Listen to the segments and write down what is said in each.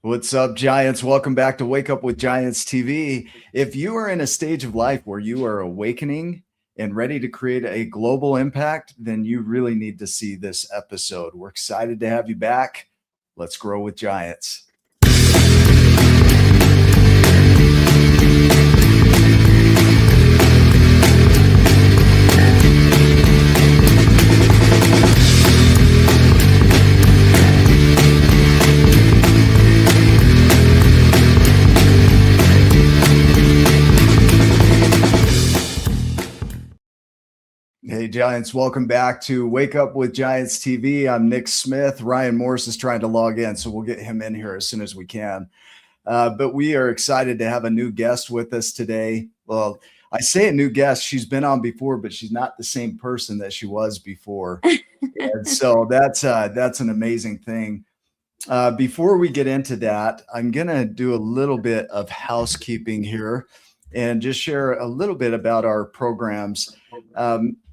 What's up, Giants? Welcome back to Wake Up with Giants TV. If you are in a stage of life where you are awakening and ready to create a global impact, then you really need to see this episode. We're excited to have you back. Let's grow with Giants. Hey, Giants, welcome back to Wake Up with Giants TV. I'm Nick Smith. Ryan Morris is trying to log in, so we'll get him in here as soon as we can. But we are excited to have a new guest with us today. Well, I say a new guest. She's been on before, but she's not the same person that she was before. And so that's an amazing thing. Before we get into that, I'm going to do a little bit of housekeeping here and just share a little bit about our programs.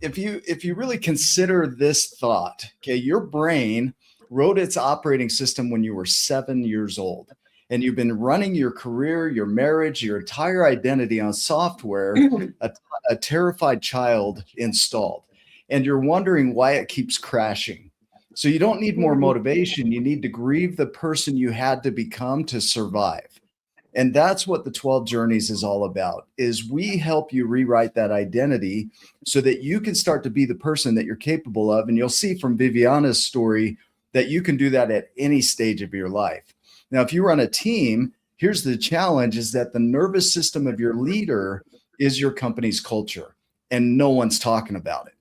If you really consider this thought, okay, your brain wrote its operating system when you were 7 years old, and you've been running your career, your marriage, your entire identity on software a terrified child installed, and you're wondering why it keeps crashing. So you don't need more motivation. You need to grieve the person you had to become to survive. And that's what the 12 Journeys is all about, is we help you rewrite that identity so that you can start to be the person that you're capable of. And you'll see from Viviana's story that you can do that at any stage of your life. Now, if you run a team, here's the challenge, is that the nervous system of your leader is your company's culture, and no one's talking about it.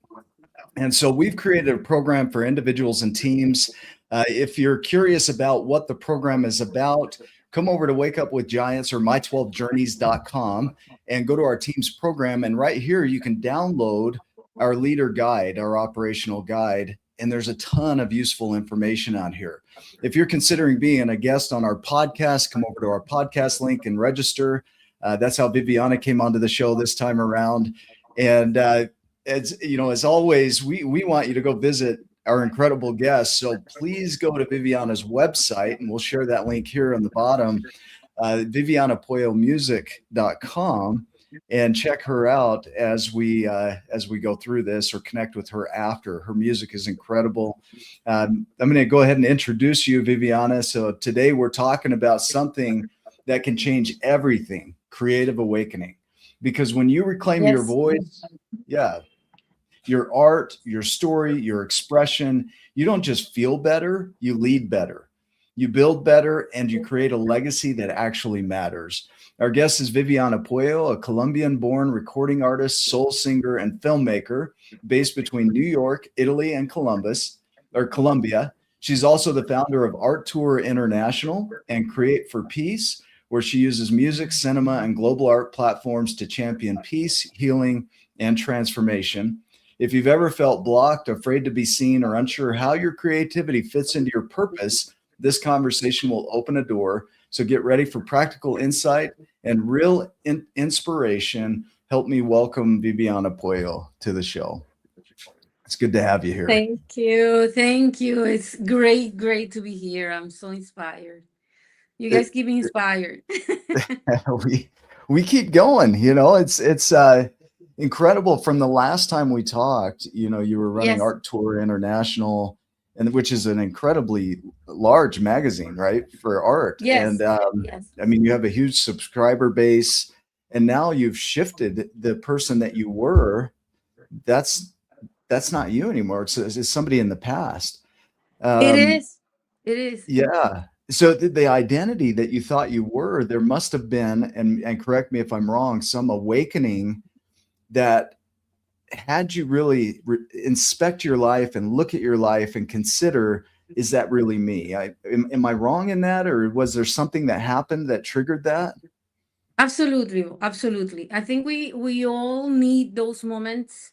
And so we've created a program for individuals and teams. If you're curious about what the program is about, come over to Wake Up with Giants or my12journeys.com and go to our team's program. And right here, you can download our leader guide, our operational guide. And there's a ton of useful information on here. If you're considering being a guest on our podcast, come over to our podcast link and register. That's how Viviana came onto the show this time around. And as always, we want you to go visit our incredible guests. So please go to Viviana's website, and we'll share that link here on the bottom, vivianapuellomusic.com, and check her out as we go through this, or connect with her after. Her music is incredible. I'm going to go ahead and introduce you, Viviana. So today we're talking about something that can change everything: creative awakening. Because when you reclaim your voice, your art, your story, your expression, you don't just feel better, you lead better, you build better, and you create a legacy that actually matters. Our guest is Viviana Puello, a Colombian-born recording artist, soul singer, and filmmaker based between New York, Italy, and Colombia. She's also the founder of ArtTour International and Create4Peace, where she uses music, cinema, and global art platforms to champion peace, healing, and transformation. If you've ever felt blocked, afraid to be seen, or unsure how your creativity fits into your purpose, this conversation will open a door. So get ready for practical insight and real inspiration. Help me welcome Viviana Puello to the show. It's good to have you here. Thank you. Thank you. It's great to be here. I'm so inspired. You guys keep me inspired. we keep going. It's incredible. From the last time we talked, you were running ArtTour International, and which is an incredibly large magazine, right, for art. Yes. And I mean, you have a huge subscriber base, and now you've shifted the person that you were. That's not you anymore. It's somebody in the past. It is. Yeah. So the identity that you thought you were, there must have been, and correct me if I'm wrong, some awakening that had you really inspect your life and look at your life and consider, is that really me? Am I wrong in that? Or was there something that happened that triggered that? Absolutely. I think we all need those moments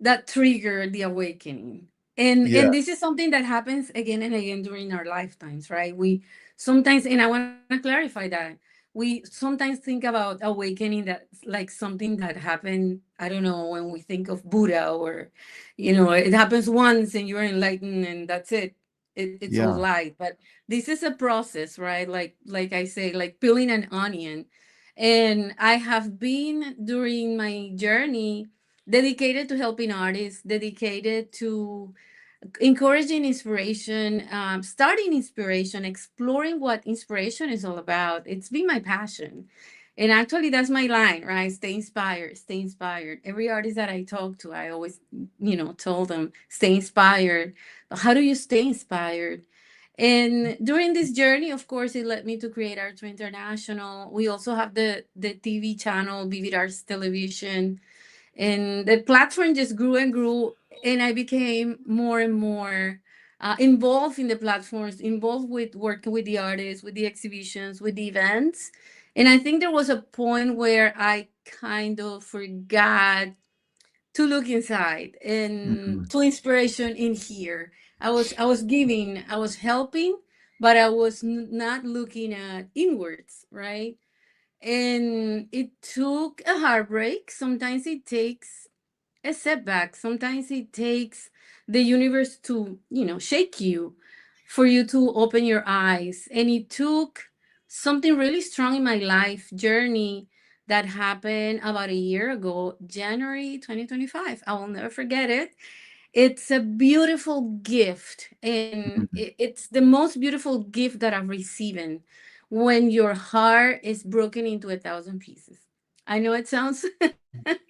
that trigger the awakening. And this is something that happens again and again during our lifetimes, right? We sometimes, and I want to clarify that, we sometimes think about awakening that like something that happened, I don't know, when we think of Buddha, or it happens once and you're enlightened and that's it. it's all Yeah. light, but this is a process, right? Like I say, like peeling an onion. And I have been during my journey dedicated to helping artists, dedicated to encouraging inspiration, starting inspiration, exploring what inspiration is all about. It's been my passion. And actually, that's my line, right? Stay inspired, stay inspired. Every artist that I talk to, I always, tell them, stay inspired. How do you stay inspired? And during this journey, of course, it led me to create ArtTour International. We also have the TV channel, Vivid Arts Television, and the platform just grew and grew, and I became more and more involved in the platforms, involved with working with the artists, with the exhibitions, with the events. And I think there was a point where I kind of forgot to look inside and Mhm. to inspiration in here. I was giving, I was helping, but I was not looking at inwards, right? And it took a heartbreak. Sometimes it takes a setback. Sometimes it takes the universe to, shake you, for you to open your eyes. And it took something really strong in my life journey that happened about a year ago, January 2025. I will never forget it. It's a beautiful gift, and Mhm. it's the most beautiful gift that I've received when your heart is broken into 1,000 pieces. I know it sounds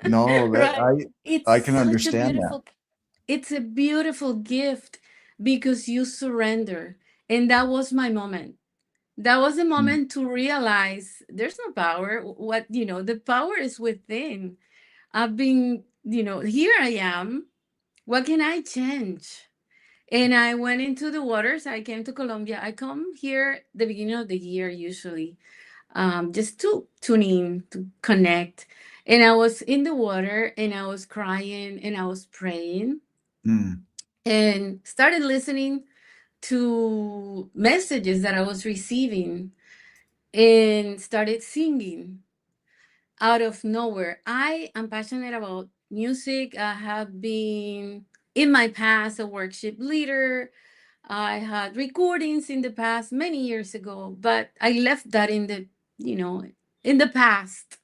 No, that right. It's I can such a understand that. beautiful, it's a beautiful gift because you surrender. And that was my moment. That was the Mm. moment to realize there's no power. What, the power is within. I've been, here I am. What can I change? And I went into the waters. I came to Colombia. I come here the beginning of the year usually, just to tune in, to connect. And I was in the water and I was crying and I was praying Mm. and started listening to messages that I was receiving and started singing out of nowhere. I am passionate about music. I have been in my past a worship leader. I had recordings in the past many years ago, but I left that you know, in the past,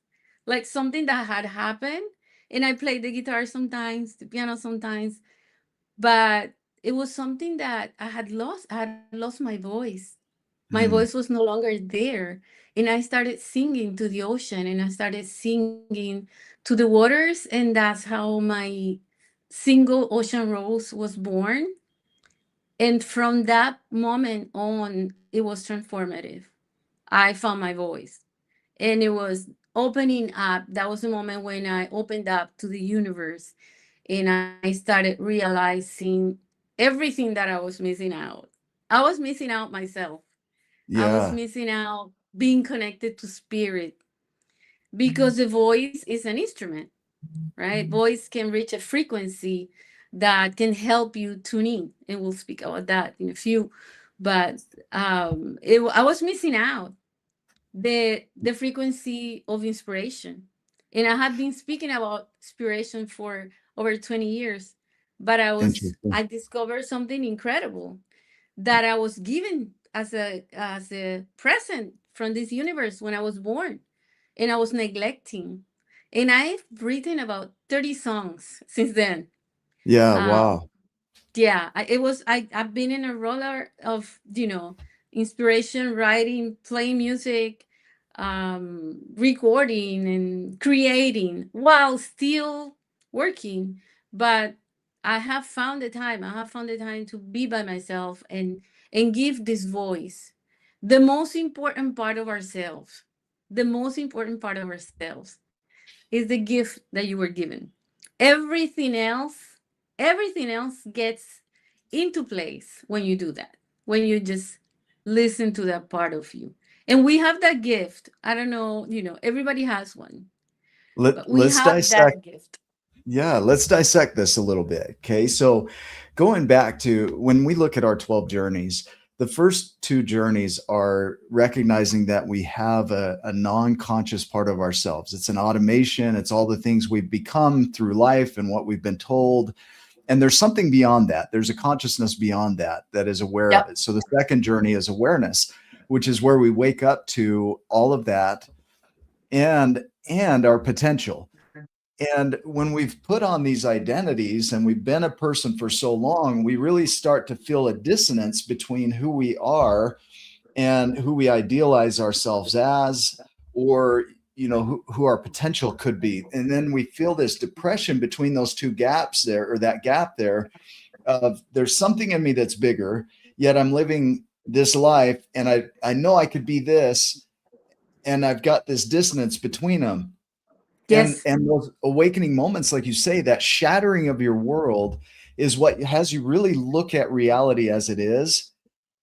like something that had happened. And I played the guitar sometimes, the piano sometimes, but it was something that I had lost. I had lost my voice. My voice Mm. was no longer there. And I started singing to the ocean and I started singing to the waters. And that's how my single Ocean Rose was born. And from that moment on, it was transformative. I found my voice and it was opening up. That was the moment when I opened up to the universe and I started realizing everything that I was missing out. I was missing out myself. I was Yeah. missing out being connected to spirit because the voice is an instrument, right? Voice can reach a frequency that can help you tune in, and we'll speak about that in a few. But I was missing out the frequency of inspiration, and I had been speaking about inspiration for over 20 years, but Interesting. I discovered something incredible that I was given as a present from this universe when I was born, and I was neglecting. And I've written about 30 songs since then. Yeah. Um, Wow. yeah, I've been in a roller of, inspiration, writing, playing music, recording and creating while still working. But I have found the time to be by myself and give this voice, the most important part of ourselves. The most important part of ourselves is the gift that you were given. Everything else, everything else gets into place when you do that, when you just listen to that part of you. And we have that gift. I don't know, everybody has one, but we Let's have dissect. that gift. Yeah, let's dissect this a little bit. Okay. So going back to when we look at our 12 journeys, the first two journeys are recognizing that we have a non-conscious part of ourselves. It's an automation. It's all the things we've become through life and what we've been told. And there's something beyond that. There's a consciousness beyond that that is aware of Yep. it. So the second journey is awareness, which is where we wake up to all of that and our potential. And when we've put on these identities and we've been a person for so long, we really start to feel a dissonance between who we are and who we idealize ourselves as, or who our potential could be. And then we feel this depression between those two gaps there, or that gap there, of there's something in me that's bigger, yet I'm living this life and I know I could be this, and I've got this dissonance between them. Yes. And those awakening moments, like you say, that shattering of your world is what has you really look at reality as it is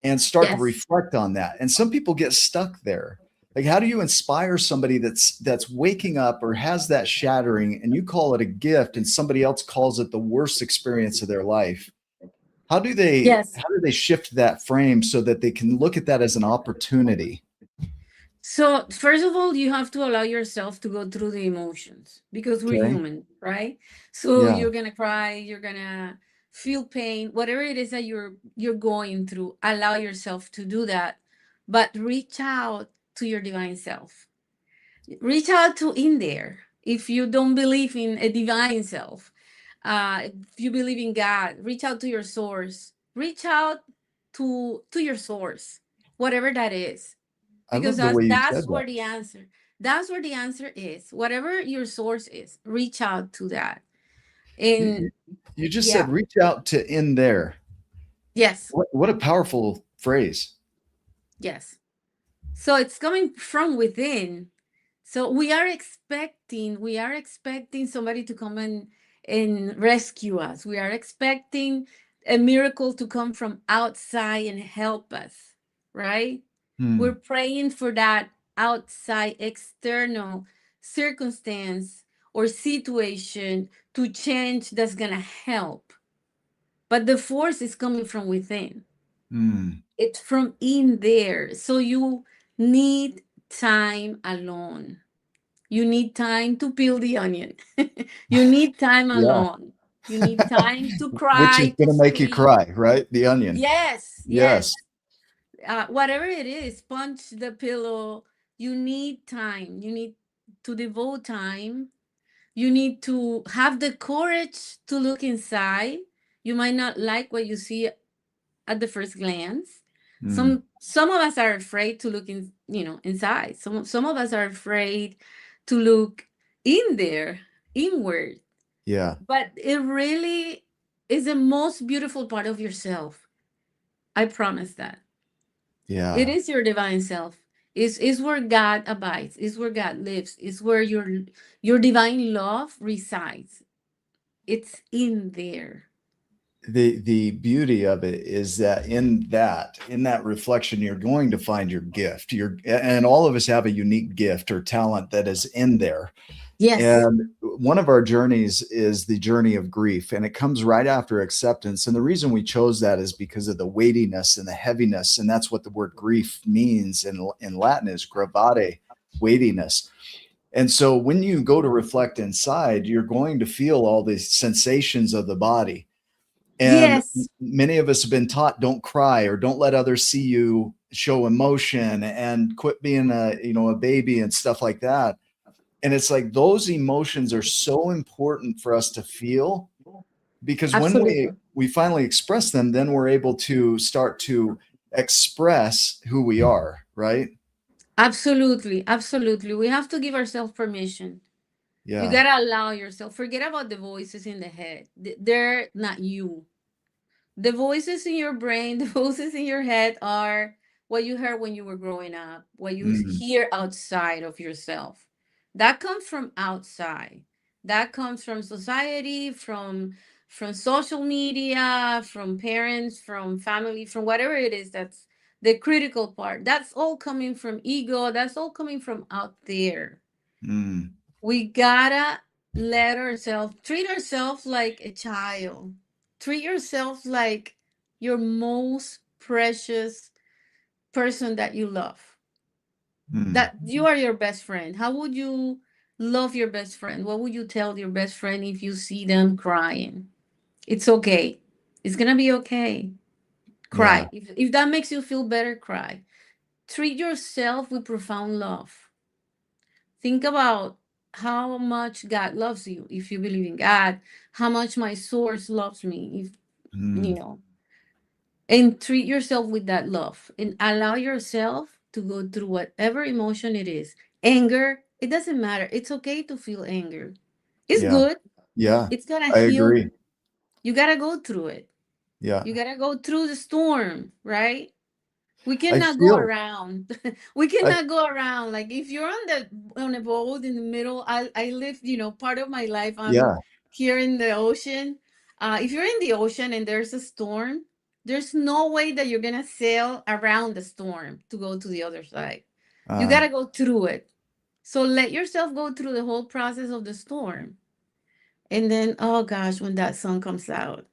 and start to Yes. reflect on that. And some people get stuck there. Like, how do you inspire somebody that's waking up or has that shattering, and you call it a gift and somebody else calls it the worst experience of their life? How do they Yes. shift that frame so that they can look at that as an opportunity? So, first of all, you have to allow yourself to go through the emotions because we're Okay. human, right? So Yeah. you're gonna cry, you're gonna feel pain, whatever it is that you're going through, allow yourself to do that. But reach out to your divine self. Reach out to in there. If you don't believe in a divine self, if you believe in God, reach out to your source. Reach out to your source, whatever that is, I because love the way you that's said that. where the answer, that's where the answer is. Whatever your source is, reach out to that. And You, you just said yeah. reach out to in there. Yes. What a powerful phrase. Yes. So it's coming from within. So we are expecting somebody to come and rescue us. We are expecting a miracle to come from outside and help us, right? We're Hmm. praying for that outside external circumstance or situation to change that's going to help. But the force is coming from within. Hmm. It's from in there. So you need time alone. You need time to peel the onion. You need time Yeah. alone. You need time to Which is cry, to going to make you scream. cry, right? The onion. Yes, Yes. yes. Whatever it is, punch the pillow. You need time. You need to devote time. You need to have the courage to look inside. You might not like what you see at the first glance. Hmm. Some of us are afraid to look inside. Some of us are afraid to look in there, inward. Yeah. But it really is the most beautiful part of yourself. I promise that. It Yeah. is your divine self. Is where God abides, is where God lives, is where your divine love resides. It's in there. The beauty of it is that in that reflection, you're going to find your gift. And all of us have a unique gift or talent that is in there. Yes. And one of our journeys is the journey of grief, and it comes right after acceptance. And the reason we chose that is because of the weightiness and the heaviness. And that's what the word grief means in Latin, is gravare, weightiness. And so when you go to reflect inside, you're going to feel all the sensations of the body. And Yes. many of us have been taught, don't cry, or don't let others see you show emotion, and quit being a baby and stuff like that. And it's like those emotions are so important for us to feel, because when Absolutely. we finally express them, then we're able to start to express who we are, right? Absolutely. Absolutely. We have to give ourselves permission. You Yeah. gotta allow yourself. Forget about the voices in the head. They're not you. The voices in your brain, the voices in your head are what you heard when you were growing up, what you Mm, hear outside of yourself. That comes from outside. That comes from society, from social media, from parents, from family, from whatever it is that's the critical part. That's all coming from ego. That's all coming from out there. mm, We gotta let ourselves treat ourselves like a child. Treat yourself like your most precious person that you love. mm. That you are your best friend. How would you love your best friend? What would you tell your best friend if you see them crying? It's okay. It's gonna be okay. Yeah. Cry. If that makes you feel better, cry. Treat yourself with profound love. Think about how much God loves you if you believe in God, how much my source loves me, if you Mm, know, and treat yourself with that love and allow yourself to go through whatever emotion it is. Anger, it doesn't matter. It's okay to feel anger. It's yeah. good. Yeah. It's gonna I heal. agree. You gotta go through it. Yeah. You gotta go through the storm, right? We I cannot go feel, around. We I, cannot go around. Like if you're on a boat in the middle, I live, part of my life. I'm yeah. here in the ocean. If you're in the ocean and there's a storm, there's no way that you're gonna sail around the storm to go to the other side. You Uh, gotta go through it. So let yourself go through the whole process of the storm. And then, oh gosh, when that sun comes out,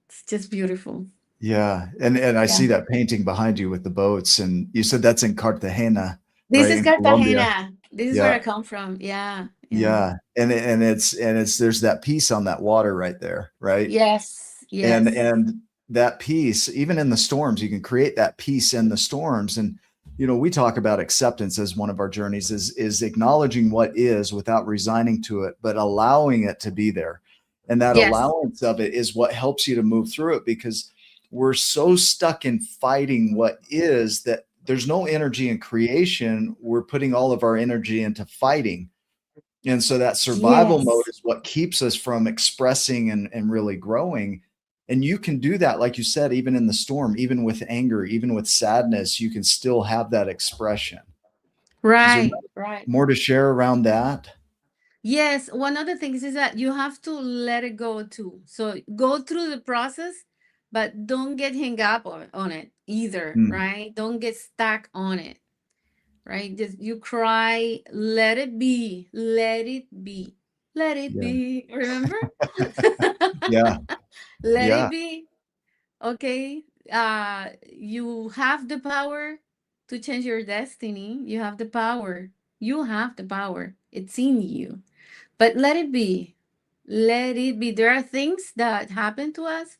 it's just beautiful. yeah. And I see that painting behind you with the boats. And you said that's in Cartagena, This right? is In Colombia. Cartagena. This is where Yeah. I come from. Yeah, yeah. Yeah. And it's there's that peace on that water right there, right? Yes, and yes, and that peace, even in the storms, you can create that peace in the storms. And we talk about acceptance as one of our journeys, is acknowledging what is without resigning to it, but allowing it to be there. And that yes. allowance of it is what helps you to move through it, because we're so stuck in fighting what is that there's no energy in creation. We're putting all of our energy into fighting, and so that survival mode Yes. is what keeps us from expressing and really growing. And you can do that, like you said, even in the storm, even with anger, even with sadness, you can still have that expression. Is there Right, right. more to share around that? Yes, one of the things is that you have to let it go too. So go through the process, but don't get hung up on it either, Mm, right? Don't get stuck on it, right? Just you cry, let it be, let it be, let it yeah. be. Remember? Yeah. Let it Yeah. be. Okay, you have the power to change your destiny. You have the power. You have the power. It's in you. But let it be. Let it be. There are things that happen to us,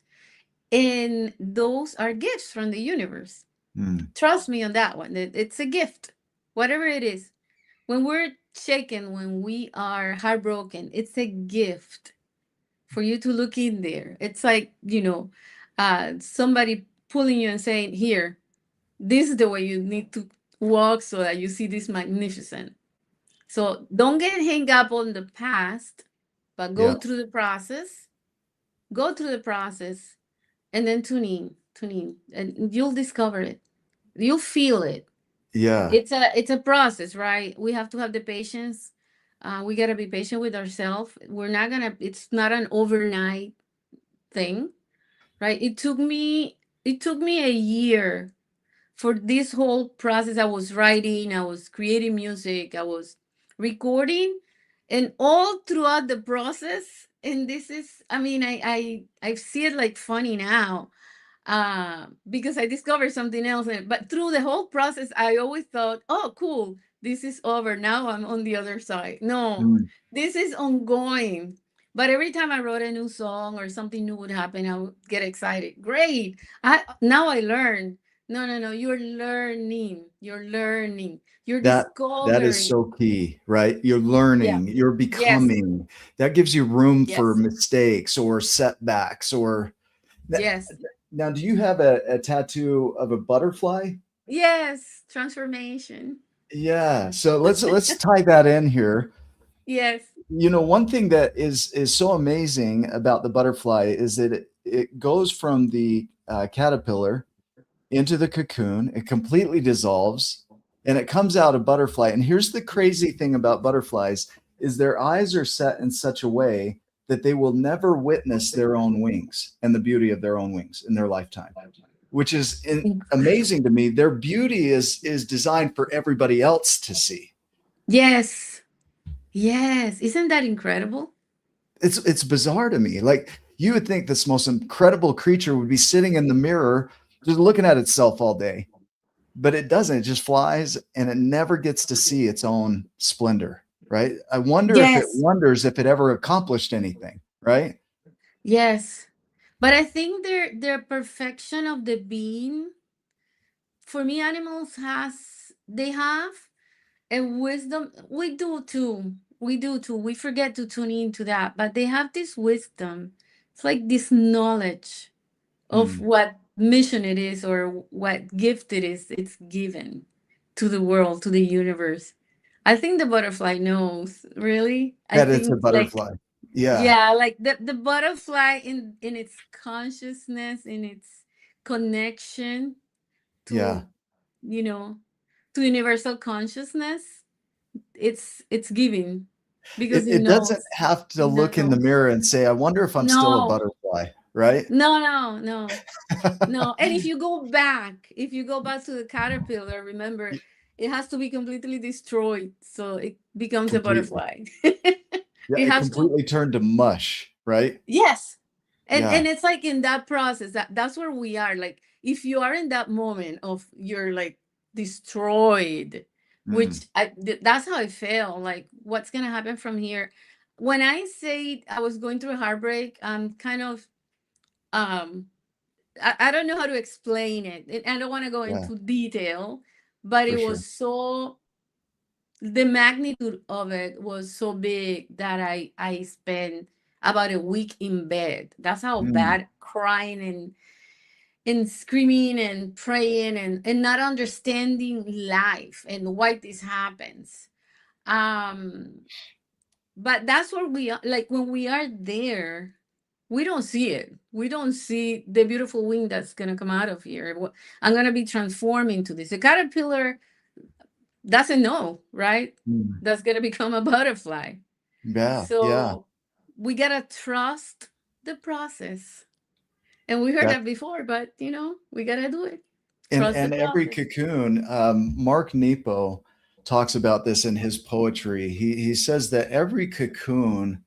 and those are gifts from the universe. Mm, Trust me on that one. It's a gift, whatever it is. When we're shaken, when we are heartbroken, it's a gift for you to look in there. It's like, somebody pulling you and saying, here, this is the way you need to walk so that you see this magnificent. So don't get hung up on the past, but yeah. go through the process, and then tune in, and you'll discover it. You'll feel it. Yeah. It's a process, right? We have to have the patience. We gotta be patient with ourselves. It's not an overnight thing, right? It took me a year for this whole process. I was writing, I was creating music, I was recording, and all throughout the process. And this is, I mean, I see it like funny now, because I discovered something else. But through the whole process, I always thought, oh, cool, this is over. Now I'm on the other side. No, Mm, this is ongoing. But every time I wrote a new song or something new would happen, I would get excited. Great. Now I learn. No, no, no. You're learning. You're learning. You're that is discovering. so key, right? You're Yeah. learning, you're Yes. becoming. That gives you room for Yes. mistakes or setbacks. Or Yes. now, do you have a tattoo of a butterfly? Yes. Transformation. Yeah. So let's tie that in here. Yes. One thing that is so amazing about the butterfly is that it goes from the caterpillar into the cocoon, it completely dissolves, and it comes out a butterfly. And here's the crazy thing about butterflies, is their eyes are set in such a way that they will never witness their own wings and the beauty of their own wings in their lifetime, which is Incredible. amazing to me. Their beauty is designed for everybody else to see. Yes. Yes. Isn't that incredible? It's bizarre to me. Like, you would think this most incredible creature would be sitting in the mirror just looking at itself all day, but it doesn't. It just flies, and it never gets to see its own splendor, right? I wonder if it Yes. wonders if it ever accomplished anything, right? Yes. But I think their perfection of the being, for me, animals has they have a wisdom. We do too. We do too. We forget to tune into that, but they have this wisdom. It's like this knowledge of Mm. what mission it is or what gift it is it's given to the world, to the universe. I think the butterfly knows, really. I That it's a think like butterfly. Yeah. yeah, like the butterfly in its consciousness, in its connection Yeah. to, you know, to universal consciousness, it's giving because it It doesn't knows. have to It look in the knows. mirror and say, I wonder if I'm still a No, butterfly, right? no. No, and if you go back to the caterpillar, remember, it has to be completely destroyed so it becomes a Completely. butterfly. Yeah, It it has to, completely turned to mush, right? yes. Yeah. And it's like in that process that's where we are. Like if you are in that moment of you're like destroyed, Mm. that's how I feel. Like what's gonna happen from here? When I say I was going through a heartbreak, I'm kind of um I don't know how to explain it. I don't want to go Yeah, into detail, but for it sure. was so, the magnitude of it was so big that I spent about a week in bed. That's how Mm. bad, crying and screaming and praying and not understanding life and why this happens. Um but that's what we are like when we are there. We don't see it. We don't see the beautiful wing that's gonna come out of here. I'm gonna be transformed into this. The caterpillar doesn't know, right? Mm. That's gonna become a butterfly. Yeah, yeah. So we gotta trust the process. And we heard That that before, but we gotta do it. Trust the and every process. cocoon, Mark Nepo talks about this in his poetry. He says that every cocoon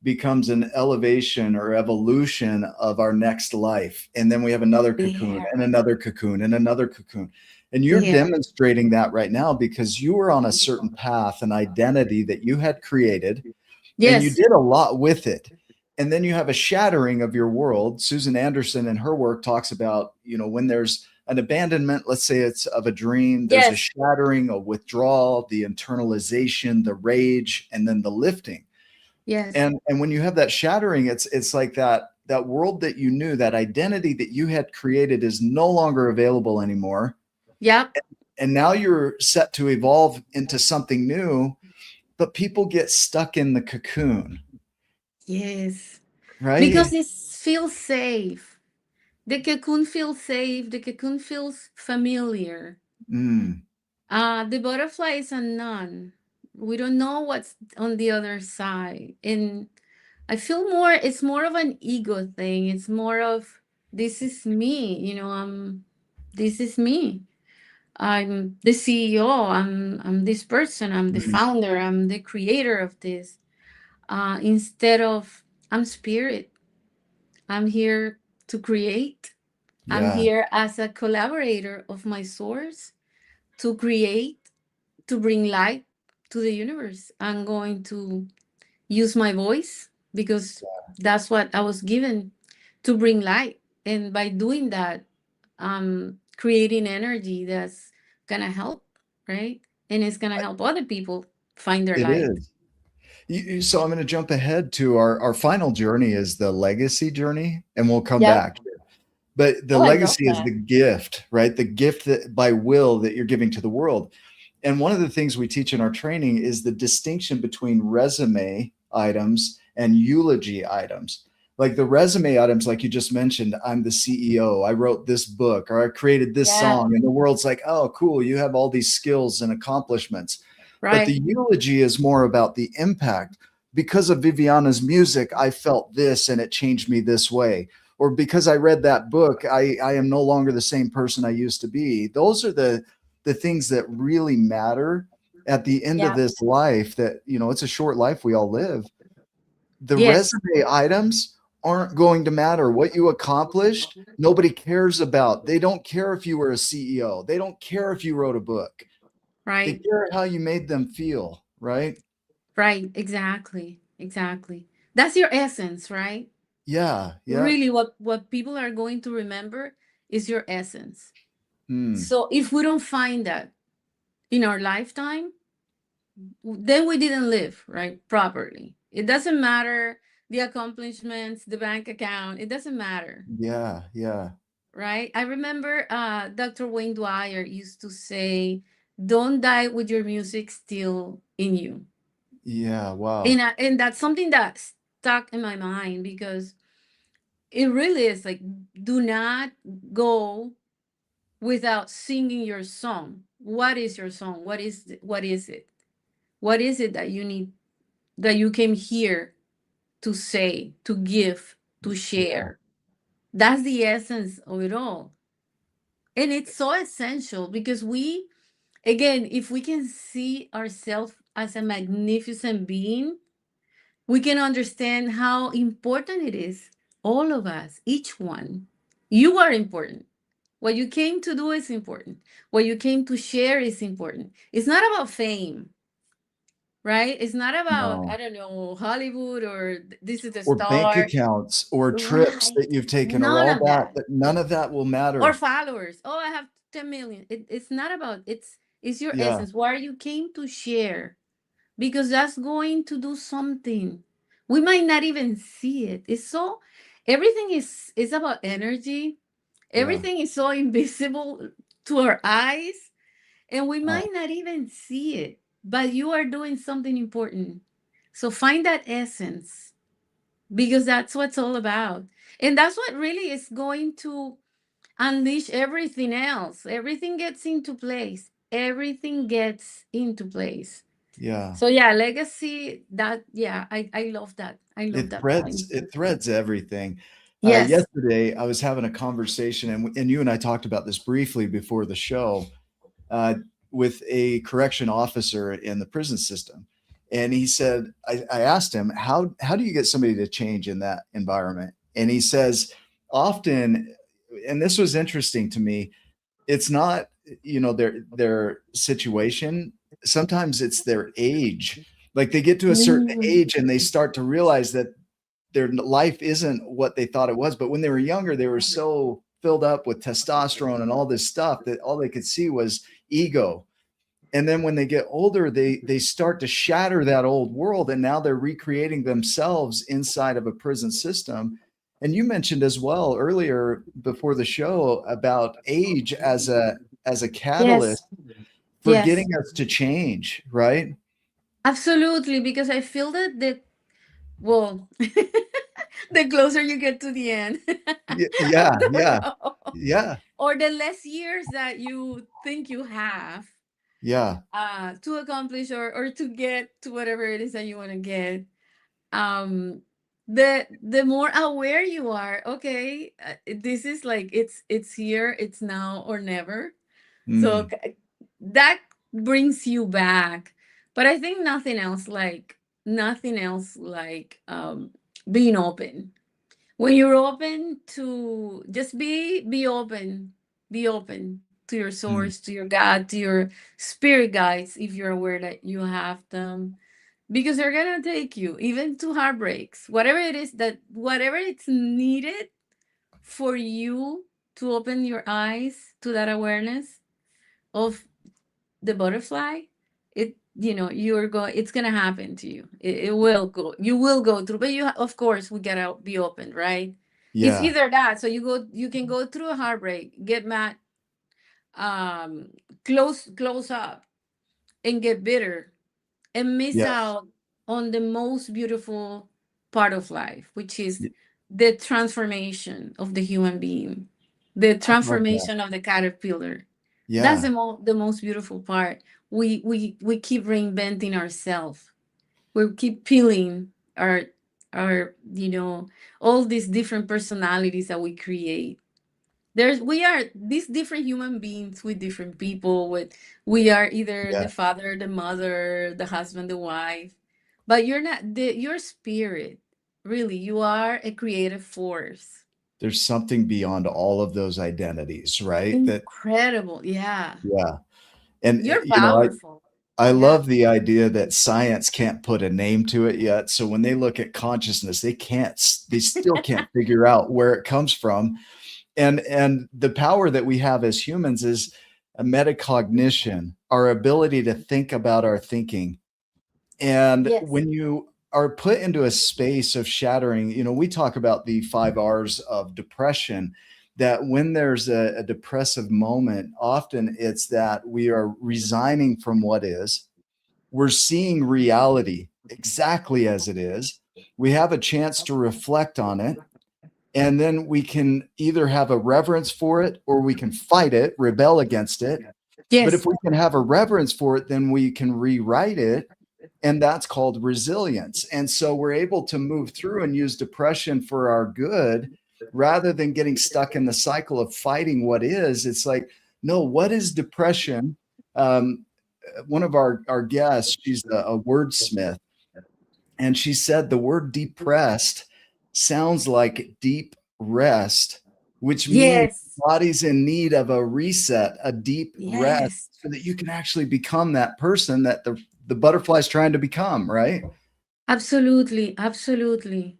becomes an elevation or evolution of our next life. And then we have another cocoon Yeah. and another cocoon and another cocoon. And you're Yeah. demonstrating that right now because you were on a certain path, an identity that you had created, and you Yes. did a lot with it. And then you have a shattering of your world. Susan Anderson in her work talks about, when there's an abandonment, let's say it's of a dream, there's a Yes. shattering, a withdrawal, the internalization, the rage, and then the lifting. Yes. And when you have that shattering, it's like that world that you knew, that identity that you had created is no longer available anymore. Yep. And now you're set to evolve into something new, but people get stuck in the cocoon, Yes. Because right? it feels safe. The cocoon feels safe. The cocoon feels familiar. Mm, The butterfly is unknown. We don't know what's on the other side. And I feel it's more of an ego thing. It's more of this is me, this is me. I'm the CEO. I'm this person. I'm the mm, founder. I'm the creator of this. Instead of I'm spirit. I'm here to create. I'm yeah. here as a collaborator of my source to create, to bring light to the universe. I'm going to use my voice because that's what I was given to bring light. And by doing that, I'm creating energy that's gonna help, right? And it's gonna help other people find their It light. is. So I'm going to jump ahead to our final journey is the legacy journey, and we'll come Yep. back. But the Oh, I love legacy is that. the gift, right? The gift that by will that you're giving to the world. And one of the things we teach in our training is the distinction between resume items and eulogy items. Like the resume items, like you just mentioned, I'm the CEO, I wrote this book, or I created this Yeah. song, and the world's like, oh, cool, you have all these skills and accomplishments. But Right. the eulogy is more about the impact. Because of Viviana's music, I felt this and it changed me this way. Or because I read that book, I am no longer the same person I used to be. Those are the things that really matter at the end of Yeah. this life, that it's a short life we all live. The Yes. resume items aren't going to matter. What you accomplished, nobody cares about. They don't care if you were a CEO. They don't care if you wrote a book. They Right. care how you made them feel, right? Right. Exactly. Exactly. That's your essence, right? Yeah. Yeah. Really, what people are going to remember is your essence. Mm. So if we don't find that in our lifetime, then we didn't live right properly. It doesn't matter the accomplishments, the bank account, it doesn't matter. Yeah. Yeah. Right, I remember Dr. Wayne Dwyer used to say, don't die with your music still in you. Yeah. Wow. And that's something that stuck in my mind, because it really is like, do not go without singing your song. What is your song? What is it? What is it that you need, that you came here to say, to give, to Yeah. share? That's the essence of it all. And it's so essential because we, again, if we can see ourselves as a magnificent being, we can understand how important it is. All of us, each one. You are important. What you came to do is important. What you came to share is important. It's not about fame, right? It's not about, I No. don't know, Hollywood or this is the Or bank star. accounts or trips Right. that you've taken or None all of that, that. but none of that will Or matter. followers. Oh, I have 10 million. It's not about, it's your Yeah. essence, what you came to share, because that's going to do something. We might not even see it. It's so, everything is about energy. Yeah. Everything is so invisible to our eyes, and we Oh, might not even see it, but you are doing something important. So find that essence, because that's what it's all about. And that's what really is going to unleash everything else. Everything gets into place. Everything gets into place. yeah. So yeah, legacy, that, yeah, I love that. I love that point. It threads everything. Yes. Yesterday, I was having a conversation, and you and I talked about this briefly before the show, uh, with a correction officer in the prison system. And he said, I asked him, how do you get somebody to change in that environment? And he says, often, and this was interesting to me, it's not, their situation. Sometimes it's their age. Like they get to a certain Mm. age and they start to realize that their life isn't what they thought it was. But when they were younger, they were so filled up with testosterone and all this stuff that all they could see was ego. And then when they get older, they start to shatter that old world, and now they're recreating themselves inside of a prison system. And you mentioned as well earlier before the show about age as a catalyst Yes. for Yes. getting us to change, right? Absolutely. Because I feel that, well, the closer you get to the end Yeah, of the yeah, road, yeah, or the less years that you think you have yeah, to accomplish, or to get to whatever it is that you want to get, um the more aware you are. Okay, this is like, it's here, it's now or never. So mm, that brings you back. But I think nothing else like being open. When you're open to just be open, be open to your mm, source, to your God, to your spirit guides, if you're aware that you have them, because they're gonna take you even to heartbreaks, whatever it is, that whatever it's needed for you to open your eyes to that awareness of the butterfly. It, you're going, it's gonna happen to you. It will go, you will go through, but of course, we gotta be open, right? It's yeah, either that, so you can go through a heartbreak, get mad, um close up, and get bitter, and miss yes. out on the most beautiful part of life, which is Y- the transformation of the human being, the I love that. transformation of the caterpillar. That's Yeah, the most beautiful part. We keep reinventing ourselves. We keep peeling our all these different personalities that we create. We are these different human beings with different people. With We are either yeah. the father, the mother, the husband, the wife, but you're not your spirit. Really, you are a creative force. There's something beyond all of those identities, right? That Incredible, yeah. yeah. And You're I powerful. I Yeah. love the idea that science can't put a name to it yet. So when they look at consciousness, they still can't figure out where it comes from. And the power that we have as humans is a metacognition, our ability to think about our thinking. And Yes. when you are put into a space of shattering, we talk about the 5 R's of depression, that when there's a depressive moment, often it's that we are resigning from what is. We're seeing reality exactly as it is. We have a chance to reflect on it. And then we can either have a reverence for it or we can fight it, rebel against it. But if Yes. we can have a reverence for it, then we can rewrite it. And that's called resilience. And so we're able to move through and use depression for our good rather than getting stuck in the cycle of fighting what is. It's like, no, what is depression? One of our guests, she's a wordsmith, and she said the word depressed sounds like deep rest, which means Yes. the body's in need of a reset, a deep rest, Yes. so that you can actually become that person that the butterfly's trying to become, right? Absolutely. Absolutely.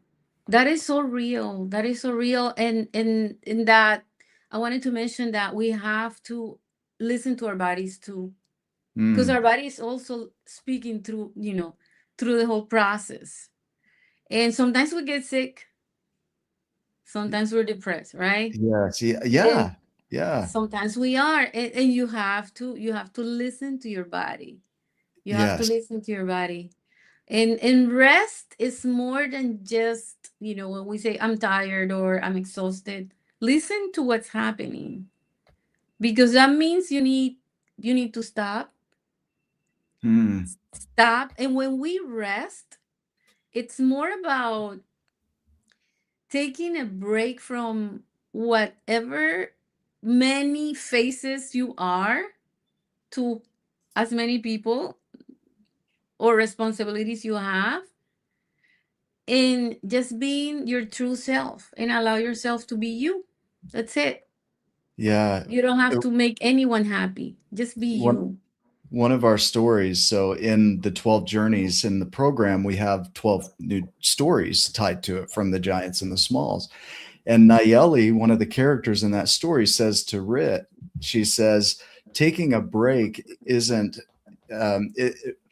That is so real. That is so real. And in that, I wanted to mention that we have to listen to our bodies too, because our Mm, body is also speaking through, through the whole process. And sometimes we get sick, sometimes we're depressed, right? yes, yeah, And yeah, yeah, sometimes we are, and you have to listen to your body. You have to yes, listen to your body. And rest is more than just, when we say I'm tired or I'm exhausted. Listen to what's happening, because that means you need to mm, stop. And when we rest, it's more about taking a break from whatever many faces you are to as many people or responsibilities you have, and just being your true self and allow yourself to be you. That's it. yeah. You don't have Uh, to make anyone happy. Just be One you. one of our stories. So in the 12 journeys in the program, we have 12 new stories tied to it from the giants and the smalls. And Nayeli, one of the characters in that story, says to Rit, she says, taking a break isn't,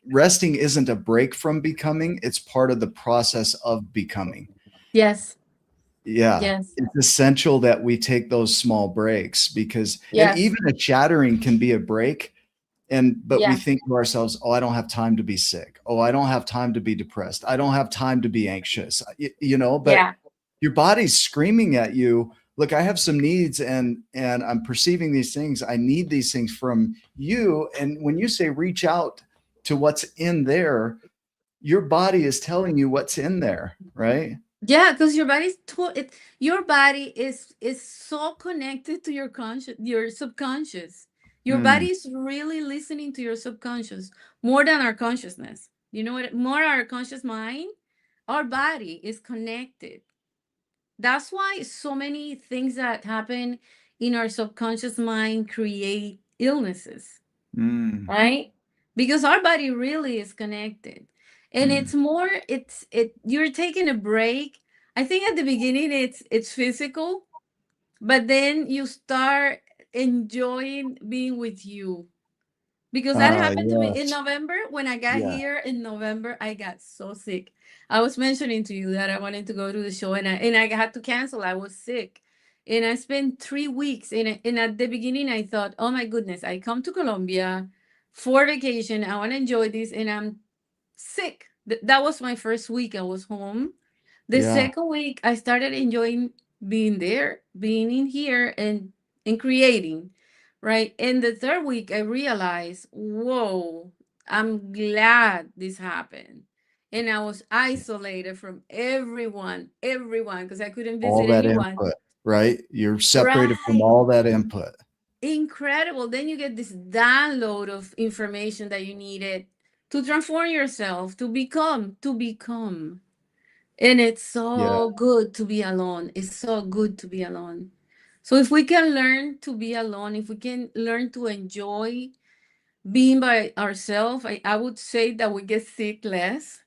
resting isn't a break from becoming, it's part of the process of becoming. Yes. Yeah. Yes. It's essential that we take those small breaks because, and Yes. even a shattering can be a break. But we Yeah. think to ourselves, oh, I don't have time to be sick. Oh, I don't have time to be depressed. I don't have time to be anxious, but Yeah. your body's screaming at you, look, I have some needs and I'm perceiving these things. I need these things from you. And when you say reach out to what's in there, your body is telling you what's in there, right? Yeah, because your body is so connected to your subconscious. Your Hmm. body is really listening to your subconscious more than our consciousness. You know what? More our conscious mind, our body is connected. That's why so many things that happen in our subconscious mind create illnesses, Mm, right? Because our body really is connected. And mm. it's you're taking a break. I think at the beginning it's physical, but then you start enjoying being with you. Because that happened to me in Yes. November. When I got Yeah. here in November, I got so sick. I was mentioning to you that I wanted to go to the show, and I had to cancel. I was sick. And I spent 3 weeks. And at the beginning, I thought, oh my goodness, I come to Colombia for vacation. I want to enjoy this. And I'm sick. That was my first week. I was home. The Yeah. second week, I started enjoying being there, being in here, and creating, right? And the third week, I realized, whoa, I'm glad this happened. And I was isolated from everyone, because I couldn't All visit that anyone. input, right? You're separated from Right. all that input. Incredible. Then you get this download of information that you needed to transform yourself, to become. And it's Yeah. so good to be alone. It's so good to be alone. So if we can learn to be alone, if we can learn to enjoy being by ourselves, I would say that we get sick less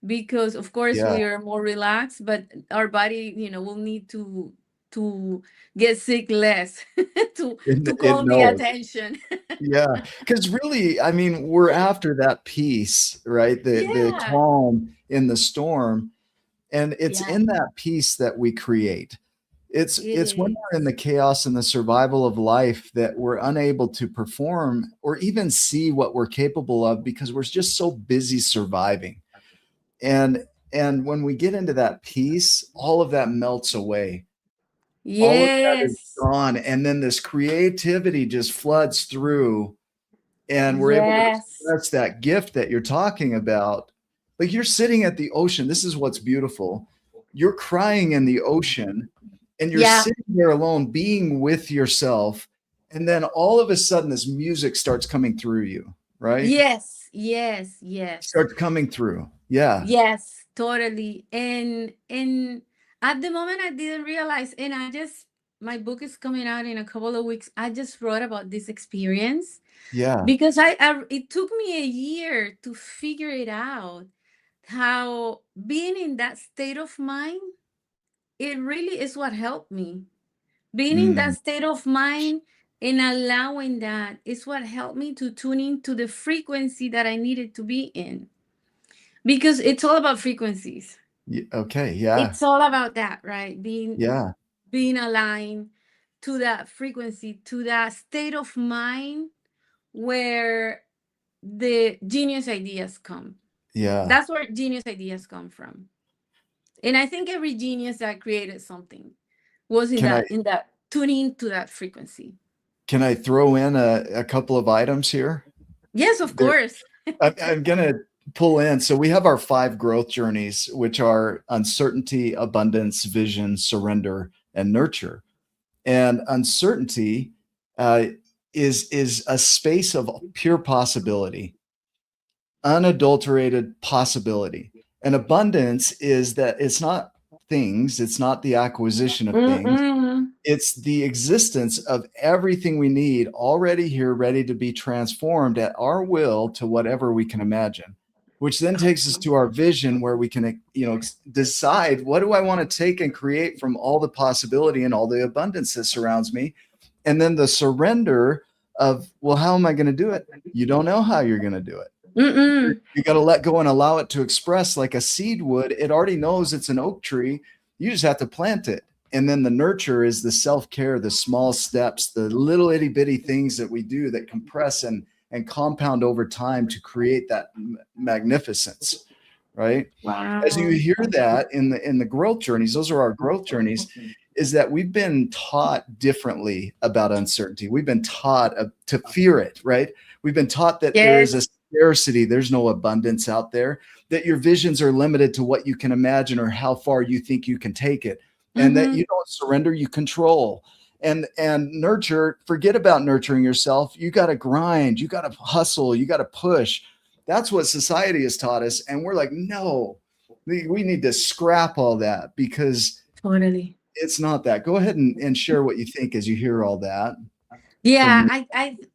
because of course Yeah. we are more relaxed, but our body, will need to get sick less to It call the knows. attention. Yeah, because really, I mean, we're after that peace, right? The Yeah, calm in the storm, and it's yeah, in that peace that we create. it It's when we're in is. the chaos and the survival of life that we're unable to perform or even see what we're capable of because we're just so busy surviving. And when we get into that peace, all of that melts away. All of that is Yes, gone, and then this creativity just floods through, and we're able to yes, express that gift that you're talking about. Like, you're sitting at the ocean. This is what's beautiful. You're crying in the ocean, and you're yeah, sitting there alone, being with yourself. And then all of a sudden, this music starts coming through you, right? yes, yes, yes. Starts coming through. Yeah. Yes, totally. And at the moment I didn't realize, and my book is coming out in a couple of weeks. I just wrote about this experience Yeah. because it took me a year to figure it out, how being in that state of mind, it really is what helped me. Being in that Mm. state of mind and allowing that is what helped me to tune into the frequency that I needed to be in, because it's all about frequencies. Okay. Yeah. It's all about that, right? being Yeah. being aligned to that frequency, to that state of mind where the genius ideas come. Yeah. That's where genius ideas come from. And I think every genius that created something was in Can I that tuning to that frequency. throw in a couple of items here? Yes, of There, course. I'm gonna pull in. So we have our 5 growth journeys, which are uncertainty, abundance, vision, surrender, and nurture. And uncertainty uh, is a space of pure possibility, unadulterated possibility. And abundance is that it's not things, it's not the acquisition of things, Mm-mm. it's the existence of everything we need already here, ready to be transformed at our will to whatever we can imagine, which then takes us to our vision where we can, decide, what do I want to take and create from all the possibility and all the abundance that surrounds me? And then the surrender of, well, how am I going to do it? You don't know how you're going to do it. Mm-mm. You got to let go and allow it to express like a seed would. It already knows it's an oak tree. You just have to plant it. And then the nurture is the self-care, the small steps, the little itty bitty things that we do that compress and compound over time to create that magnificence, right? As you Wow. hear that in the growth journeys, those are our growth journeys, is that we've been taught differently about uncertainty. We've been taught to fear it, right? We've been taught that there is a Yes. scarcity, there's no abundance out there, that your visions are limited to what you can imagine or how far you think you can take it, and that Mm-hmm. you don't surrender, you control. And nurture, forget about nurturing yourself. You got to grind, you got to hustle, you got to push. That's what society has taught us, and we're like, no, we need to scrap all that because Totally. it's not that. Go ahead and share what you think as you hear all that from Yeah, me.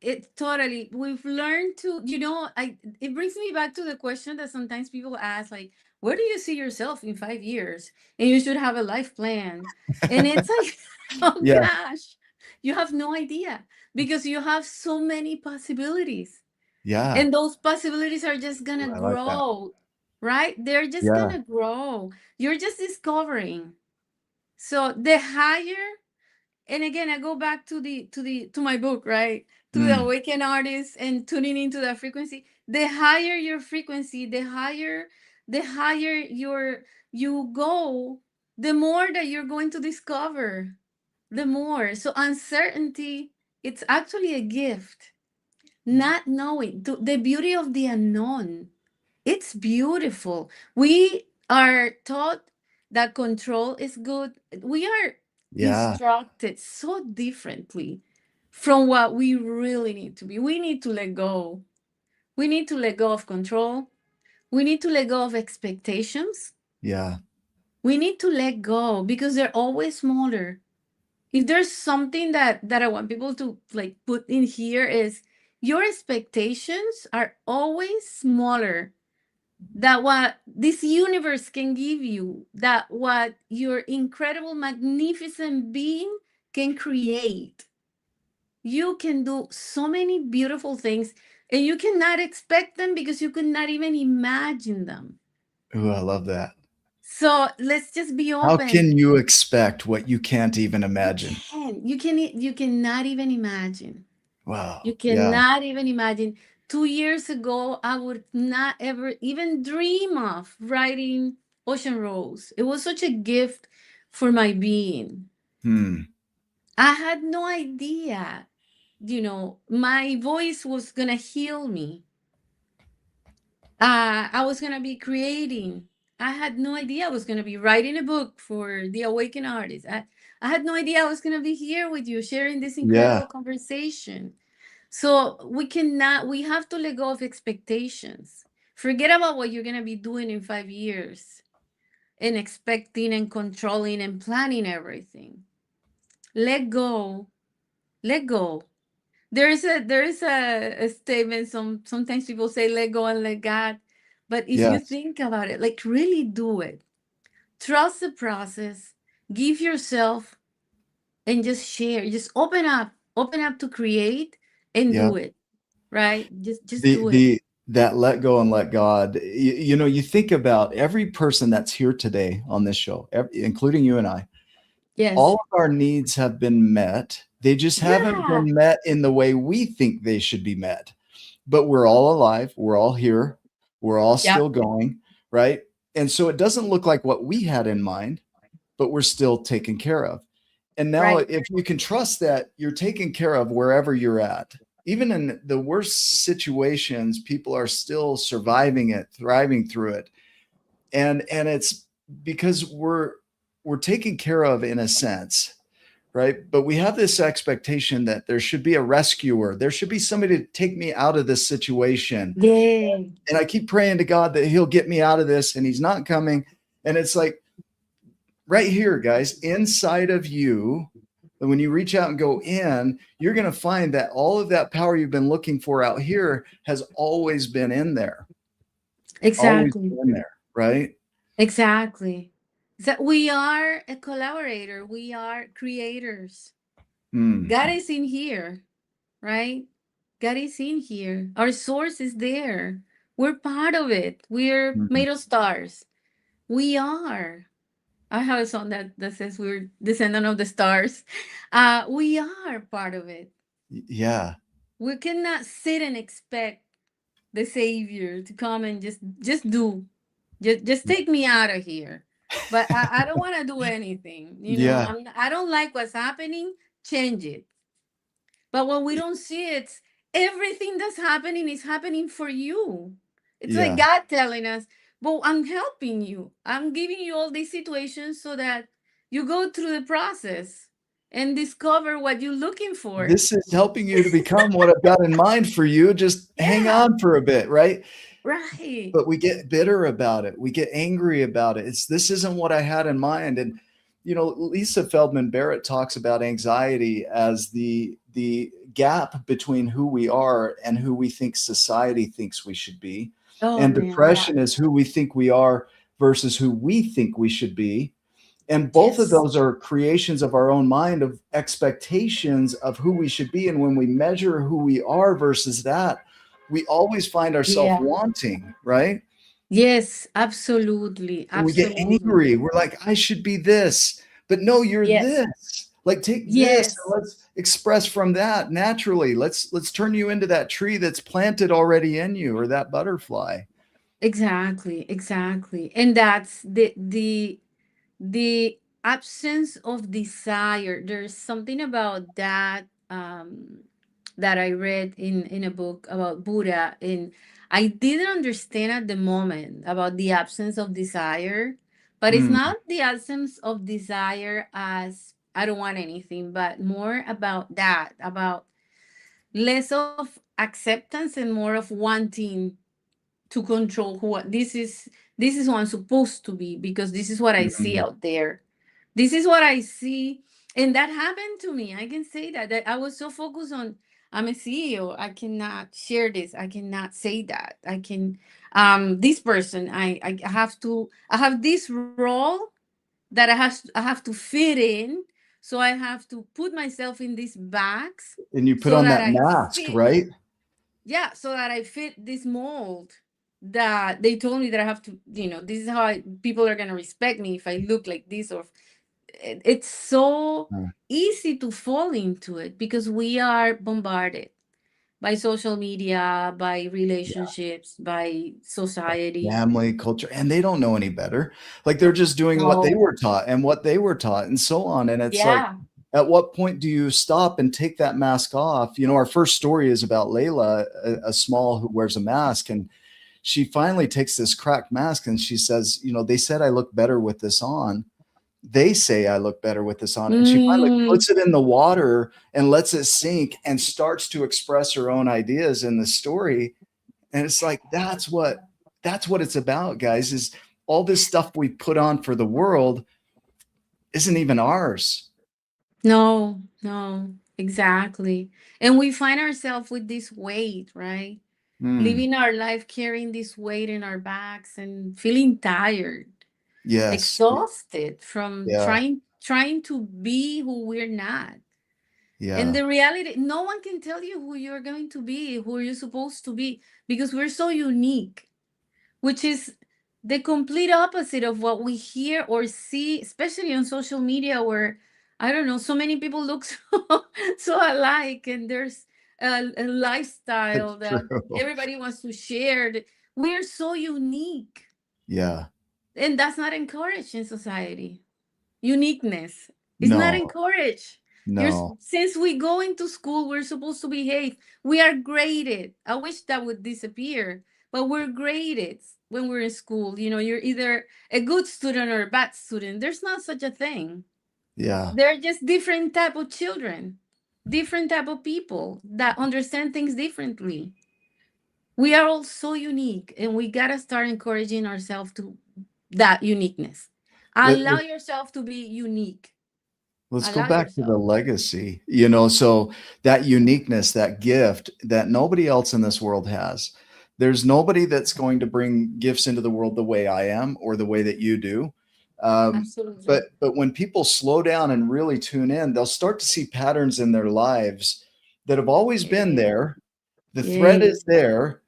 it totally. We've learned to, it brings me back to the question that sometimes people ask, like, where do you see yourself in 5 years? And you should have a life plan. And it's like, oh Yeah, gosh, you have no idea because you have so many possibilities. yeah. And those possibilities are just gonna Ooh, I like that. grow, right? They're just Yeah. gonna grow. You're just discovering. So the higher, and again I go back to my book, right, to the Mm, awakened artist and tuning into that frequency. The higher your frequency, the higher you go, the more that you're going to discover, the more. So uncertainty, it's actually a gift. Not knowing, the beauty of the unknown, it's beautiful. We are taught that control is good. We are yeah, instructed so differently from what we really need to be. We need to let go. We need to let go of control. We need to let go of expectations. yeah, We need to let go because they're always smaller. If there's something that I want people to like put in here is, your expectations are always smaller than what this universe can give you, that what your incredible, magnificent being can create. You can do so many beautiful things, and you cannot expect them because you could not even imagine them. Ooh, I love that. So let's just be How open. can you expect what you can't even You imagine? can. You cannot even imagine. You Wow. Yeah. cannot even imagine. 2 years ago, I would not ever even dream of writing Ocean Rose. It was such a gift for my being. Hmm. I had no idea, my voice was gonna heal me. I was gonna be creating. I had no idea I was gonna be writing a book for the awakened artist. I had no idea I was gonna be here with you sharing this Yeah. incredible conversation. So we have to let go of expectations. Forget about what you're gonna be doing in 5 years and expecting and controlling and planning everything. Let go. Let go. There is a statement, sometimes people say let go and let God. But if you Yes. think about it, like really do it. Trust the process. Give yourself and just share. Just open up. Open up to create and Yeah. do it. Right? Just The do it. the that let go and let God. You know, you think about every person that's here today on this show, including you and I. All Yes. of our needs have been met. They just haven't Yeah. been met in the way we think they should be met. But we're all alive. We're all here. We're all Yep. still going, right? And so it doesn't look like what we had in mind, but we're still taken care of. And now, Right. if you can trust that you're taken care of wherever you're at, even in the worst situations, people are still surviving it, thriving through it. And it's because we're taken care of in a sense, right? But we have this expectation that there should be a rescuer. There should be somebody to take me out of this situation. Yeah. And I keep praying to God that he'll get me out of this, and he's not coming. And it's like right here, guys, inside of you, when you reach out and go in, you're going to find that all of that power you've been looking for out here has always been in there, always Exactly. been there, right? Exactly. That we are a collaborator. We are creators. Mm, God is in here, right? God is in here. Our source is there. We're part of it. We're mm, made of stars. We are. I have a song that says we're descendant of the stars. We are part of it. yeah. We cannot sit and expect the savior to come and just do. Just take me out of here. But I don't want to do anything. Yeah. I don't like what's happening. Change it. But when we don't see it, everything that's happening is happening for you. It's like Yeah. God telling us, "But I'm helping you. I'm giving you all these situations so that you go through the process and discover what you're looking for." This is helping you to become what I've got in mind for you. Just hang Yeah, on for a bit, right? right. But we get bitter about it. We get angry about it. It's this isn't what I had in mind. And Lisa Feldman Barrett talks about anxiety as the gap between who we are and who we think society thinks we should be. Oh And man, yeah. depression is who we think we are versus who we think we should be. And both of Yes. those are creations of our own mind of expectations of who we should be. And when we measure who we are versus that, we always find ourselves Yeah. wanting, right? Yes, absolutely. And we get Absolutely. angry. We're like, I should be this, but no, you're Yes. this. Like take this and Yes. let's express from that naturally. Let's turn you into that tree that's planted already in you, or that butterfly. Exactly. Exactly. And that's the absence of desire. There's something about that that I read in a book about Buddha, and I didn't understand at the moment about the absence of desire. But it's Mm, not the absence of desire as I don't want anything, but more about that, about less of acceptance and more of wanting to control this is who I'm supposed to be because this is what I see mm, out there. This is what I see. And that happened to me. I can say that I was so focused on I'm a CEO. I cannot share this. I cannot say that. I can this person, I have to, I have this role that I have to fit in. So I have to put myself in these bags And you put so on that that I mask, fit. right? Yeah, so that I fit this mold that they told me that I have to, this is how people are going to respect me if I look like this. Or it's so Mm. easy to fall into it because we are bombarded by social media, by relationships, by society. Family, culture, and they don't know any better. Like they're just doing what they No. were taught and what they were taught and so on. And it's like, Yeah. at what point do you stop and take that mask off? Our first story is about Layla, a small who wears a mask, and she finally takes this cracked mask and she says, they said I look better with this on. They say I look better with this on. And she finally Mm, puts it in the water and lets it sink and starts to express her own ideas in the story. And it's like, that's what it's about, guys, is all this stuff we put on for the world isn't even ours. no, no, exactly. And we find ourselves with this weight, right? Mm, Living our life carrying this weight in our backs and feeling tired, yes. exhausted from Yeah. trying to be who we're not. And Yeah. the reality, no one can tell you who you're going to be, who you're supposed to be, because we're so unique, which is the complete opposite of what we hear or see, especially on social media, where I don't know, so many people look so alike, and there's a That's lifestyle that true. everybody wants to share. We're so unique, Yeah. and that's not encouraged in society. Uniqueness is not No. encouraged. No. Since we go into school, we're supposed to behave. We are graded. I wish that would disappear, but we're graded when we're in school. You're either a good student or a bad student. There's not such a thing. Yeah. They're just different type of children, different type of people that understand things differently. We are all so unique, and we gotta start encouraging ourselves to that uniqueness. Let, Allow yourself to be unique. let's go Allow back to the yourself. legacy, so that uniqueness, that gift that nobody else in this world has. There's nobody that's going to bring gifts into the world the way I am or the way that you do. But Absolutely. but when people slow down and really tune in, they'll start to see patterns in their lives that have always been Yeah. there. The thread Yeah. is there,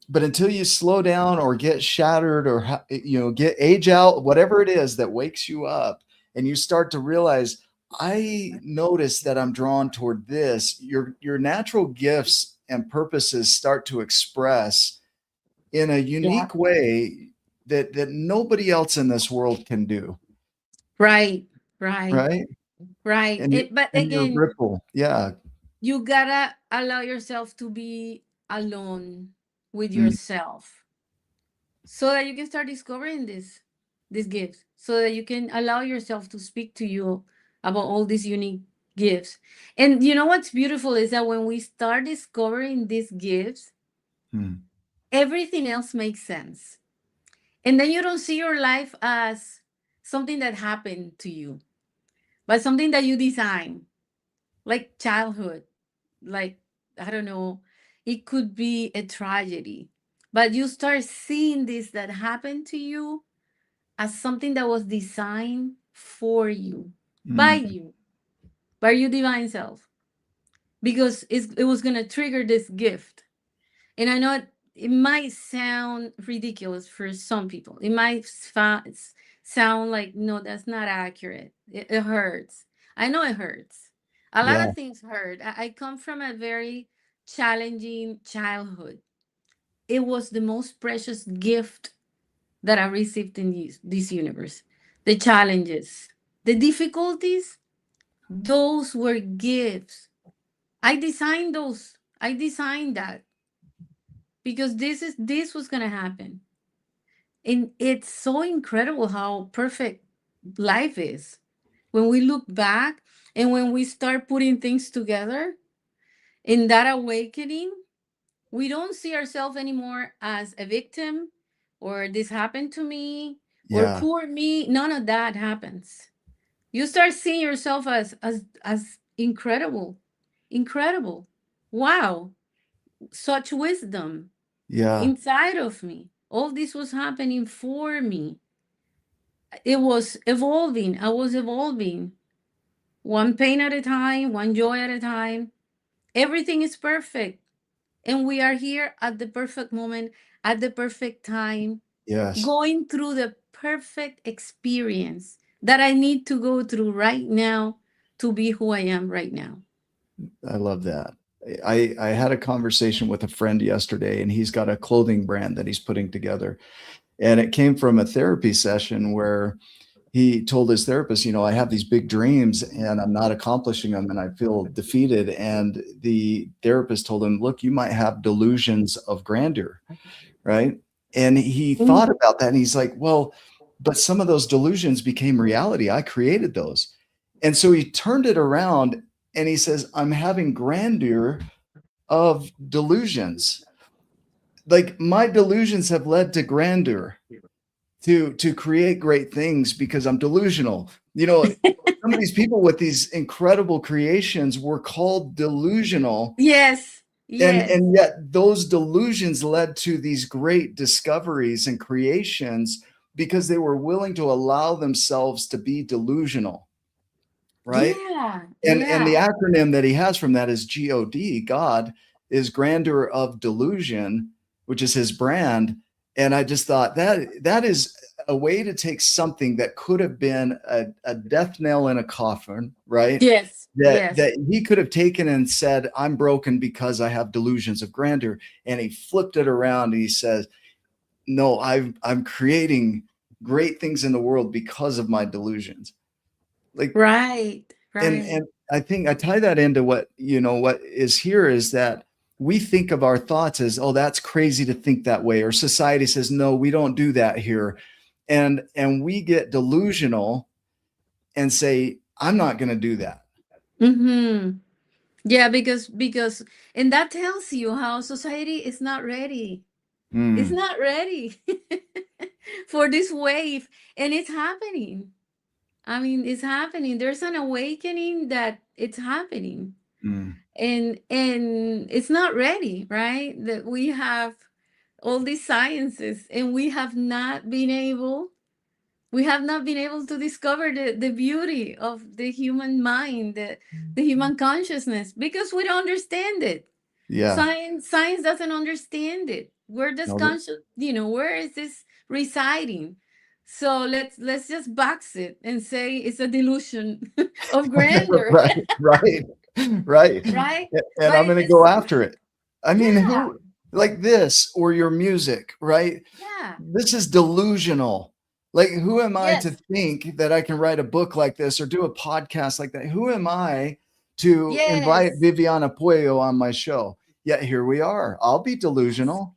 but until you slow down or get shattered or get age out, whatever it is that wakes you up, and you start to realize, I notice that I'm drawn toward this, your natural gifts and purposes start to express in a Yeah. unique way that nobody else in this world can do. Right. Right. Right. Right. And But your again, ripple. Yeah. you gotta allow yourself to be alone with Mm, yourself so that you can start discovering this gifts, so that you can allow yourself to speak to you about all these unique gifts. And you know what's beautiful is that when we start discovering these gifts, mm, everything else makes sense. And then you don't see your life as something that happened to you, but something that you design, like childhood, like, I don't know, it could be a tragedy. But you start seeing this that happened to you as something that was designed for you, mm, by your divine self, because it was going to trigger this gift. And I know it might sound ridiculous for some people. It might sound like, no, that's not accurate. It hurts. I know it hurts. A lot yeah. of things hurt. I come from a very challenging childhood. It was the most precious gift that I received in this universe. The challenges, the difficulties, those were gifts. I designed those. I designed that because this was going to happen. And it's so incredible how perfect life is when we look back, and when we start putting things together in that awakening. We don't see ourselves anymore as a victim, or this happened to me, or Yeah. poor me. None of that happens. You start seeing yourself as incredible, incredible. wow, such wisdom Yeah. inside of me. All this was happening for me. It was evolving. I was evolving one pain at a time, one joy at a time. Everything is perfect. And we are here at the perfect moment, at the perfect time, Yes. going through the perfect experience that I need to go through right now to be who I am right now. I love that. I had a conversation with a friend yesterday, and he's got a clothing brand that he's putting together. And it came from a therapy session where he told his therapist, I have these big dreams and I'm not accomplishing them and I feel defeated. And the therapist told him, look, you might have delusions of grandeur, right? And he thought Mm. about that and he's like, well, but some of those delusions became reality. I created those. And so he turned it around and he says, I'm having grandeur of delusions. Like my delusions have led to grandeur, to create great things because I'm delusional. Some of these people with these incredible creations were called delusional, Yes, yes, and yet those delusions led to these great discoveries and creations because they were willing to allow themselves to be delusional, right? yeah, And the yeah, acronym that he has from that is God. God is grandeur of delusion, which is his brand. And I just thought that is a way to take something that could have been a death nail in a coffin, right? yes, yes, That he could have taken and said, I'm broken because I have delusions of grandeur. And he flipped it around and he says, no, I'm creating great things in the world because of my delusions. Like, right, and right. I think I tie that into what is here is that we think of our thoughts as, oh, that's crazy to think that way, or society says, no, we don't do that here. And we get delusional and say, I'm not going to do that. Mm-hmm. Yeah, because and that tells you how society is not ready. It's Mm, not ready for this wave, and it's happening. I mean, it's happening. There's an awakening that it's happening. mm, And it's not ready, right? That we have all these sciences and we have not been able to discover the beauty of the human mind, the human consciousness, because we don't understand it. yeah. Science doesn't understand it. Where does No, conscious, where is this residing? So let's just box it and say it's a delusion of grandeur. right, right, right. Right? And But I'm it going to go is, after it. I mean, yeah, who like this or your music, right? yeah, This is delusional. Like, who am I to yes, think that I can write a book like this or do a podcast like that? Who am I to invite yes, Viviana Puello on my show? Yet here we are. I'll be yes, delusional.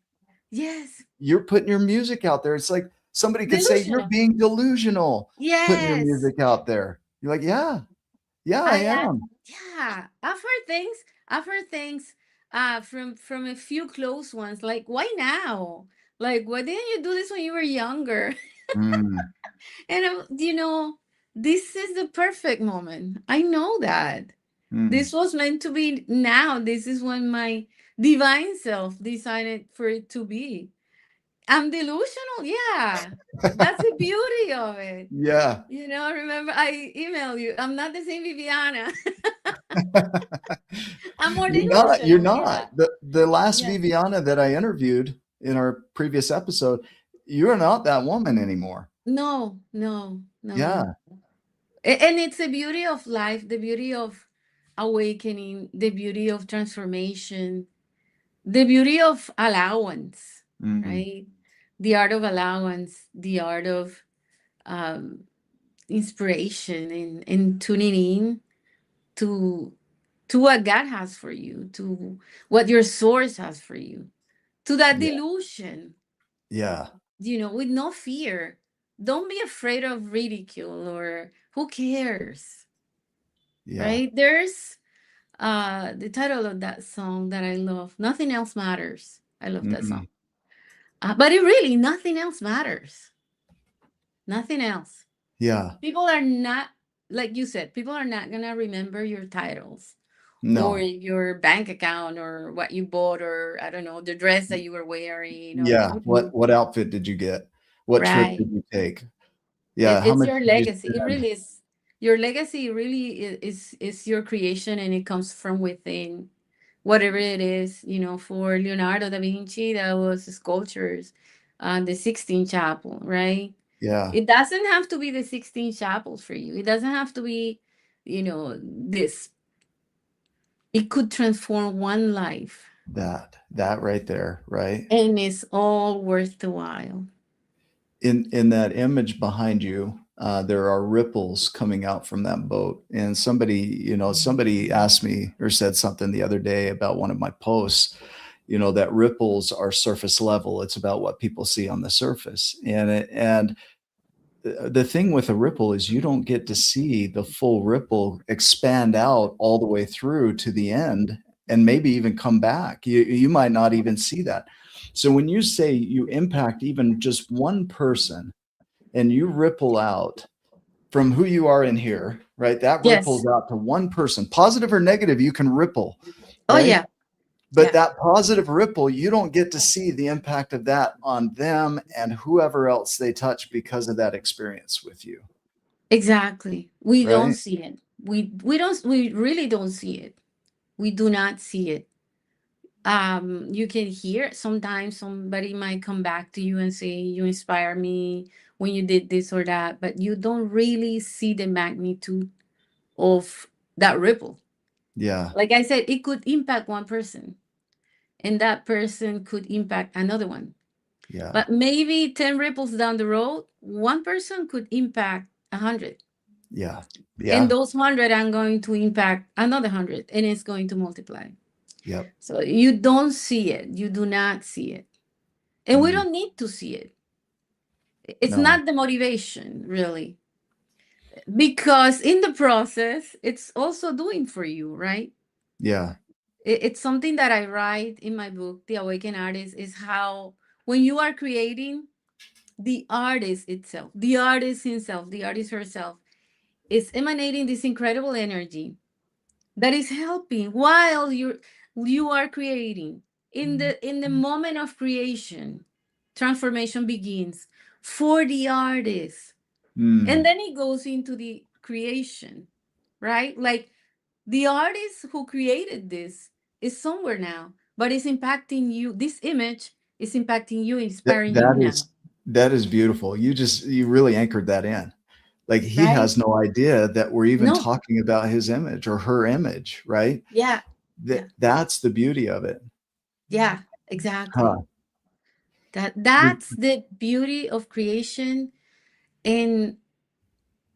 yes, You're putting your music out there. It's like somebody could say, you're delusional. being delusional putting your Yes, music out there. You're like, yeah, yeah, I I am. yeah, I've heard things. I've heard things from a few close ones. Like, why now? Like, why didn't you do this when you were younger? Mm, And this is the perfect moment. I know that. This mm. was meant to be now. This is when my divine self decided for it to be. I'm delusional. Yeah. That's the beauty of it. Yeah. Remember I emailed you. I'm not the same Viviana. I'm more You're delusional. not. Yeah. The last Yeah. Viviana that I interviewed in our previous episode, you're not that woman anymore. No, no, no. Yeah. And it's the beauty of life, the beauty of awakening, the beauty of transformation, the beauty of allowance, Mm, right? The art of allowance, the art of um, inspiration and tuning in to what God has for you, to what your source has for you, to that yeah. delusion, Yeah. with no fear. Don't be afraid of ridicule or who cares, Yeah. right? There's the title of that song that I love, Nothing Else Matters. I love that song. Mm, But it really, nothing else matters. Nothing else. yeah. People are not, like you said, people are not going to remember your titles or No. your bank account or what you bought, or I don't know, the dress that you were wearing, or Yeah. mm-mm, What outfit did you get? What trip did right. you take? Yeah. How It's much your did you legacy. It spend? really is. Your legacy really is your creation, and it comes from within. Whatever it is, for Leonardo da Vinci, that was sculptures, the Sixteen Chapel, right? Yeah. It doesn't have to be the 16 chapels for you. It doesn't have to be, this. It could transform one life, That right there, right? and it's all worth the while. In that image behind you, there are ripples coming out from that boat. And somebody asked me or said something the other day about one of my posts, that ripples are surface level. It's about what people see on the surface. And the thing with a ripple is you don't get to see the full ripple expand out all the way through to the end and maybe even come back. You might not even see that. So when you say you impact even just one person and you ripple out from who you are in here, right? That ripples Yes. out to one person, positive or negative, you can ripple, Oh, right? yeah. But Yeah. that positive ripple, you don't get to see the impact of that on them and whoever else they touch because of that experience with you, Exactly. We don't right? see it. We really don't see it. We do not see it. You can hear sometimes somebody might come back to you and say, you inspire me when you did this or that, but you don't really see the magnitude of that ripple. Yeah, Like I said, it could impact one person, and that person could impact another one. yeah, But maybe 10 ripples down the road, one person could impact 100. yeah, And yeah, those 100 are going to impact another 100, and it's going to multiply. yep, So you don't see it. You do not see it. And we mm, don't need to see it. It's no, not the motivation, really, because in the process, it's also doing for you, right? yeah, It's something that I write in my book, The Awakened Artist, is how when you are creating, the artist itself, the artist himself, the artist herself, is emanating this incredible energy that is helping while you are creating. In the moment of creation, transformation begins for the artist, and mm, then it goes into the creation, right? Like the artist who created this is somewhere now, but it's impacting you. This image is impacting you, that inspiring you that now, is that is beautiful. You really anchored that in. Like he right? has no idea that we're even No. talking about his image or her image, right? Yeah. That Yeah. that's the beauty of it. Yeah, Huh. exactly. That's the beauty of creation. And